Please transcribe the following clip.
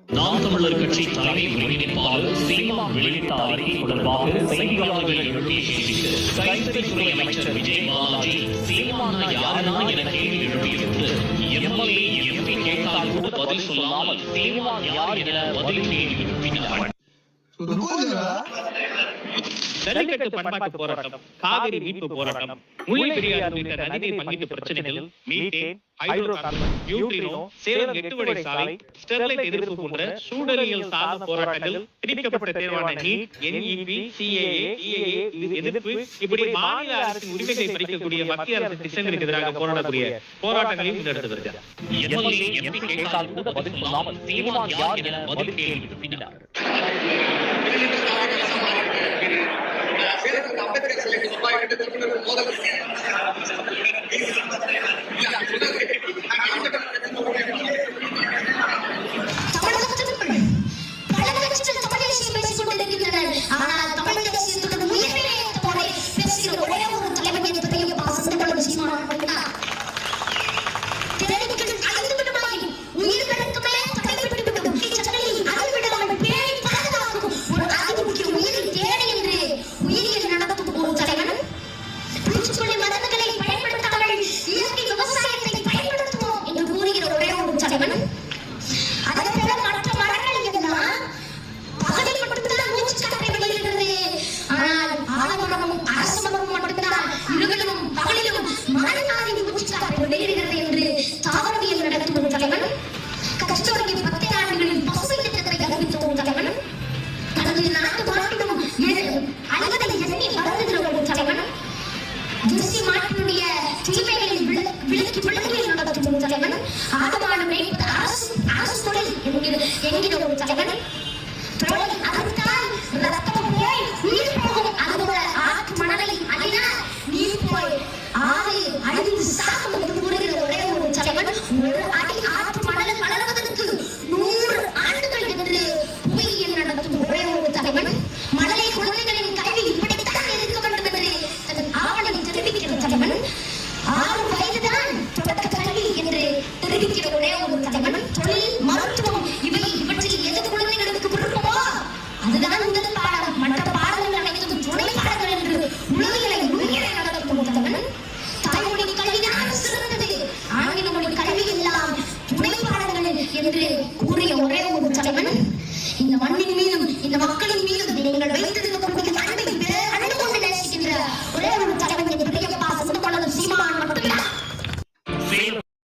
நாம் தமிழர் கட்சி தலைமை ஒருங்கிணைப்பாளர் சீமான் வெளியிட்ட அறிக்கை தொடர்பாக செய்தியாளர்கள் எழுப்பிய கேள்விக்கு கைத்தறித்துறை அமைச்சர் விஜய் பாலாஜி சீமான் யாரா என கேள்வி எழுப்பியதோடு எம்எல்ஏ எம்பி கேட்டால் கூட பதில் சொல்லாமல் சீமான் யார் என பதில் கேள்வி எழுப்பினார். ஜல்லிக்கட்டு பண்பாட்டு போராட்டம், காவிரி மீட்பு போராட்டம், முல்லை பெரியாறு உள்ளிட்ட நதிநீர் பங்கீட்டு பிரச்சனைகள், methane, hydro carbon, neutrino, Salem 8 வழி சாலை, ஸ்டெர்லைட் எதிர்ப்பு போன்ற சூழலியல் சார்ந்த போராட்டங்கள், திணிக்கப்பட்ட தேர்வான நீட், NEP, CAA, EAA எதிர்ப்பு, இப்படி மாநில அரசின் உரிமைகளை பறிக்கக்கூடிய மத்திய அரசின் திட்டங்களுக்கு எதிராக போராடக்கூடிய போராட்டங்களையும் முன்னெடுத்து வருகிறார். எம்எல்ஏ எம்பி கேட்டால் கூட பதில் சொல்லாமல் சீமான் யார் என பதில் கேள்வி எழுப்பினார். அம்பேத்கர் சிலைக்கு மோதல் என்று கூறிய ஒரே ஒரு தலைவன் இந்த மண்ணின் மீதும் இந்த மக்களின் மீதும் நீங்கள் வைத்து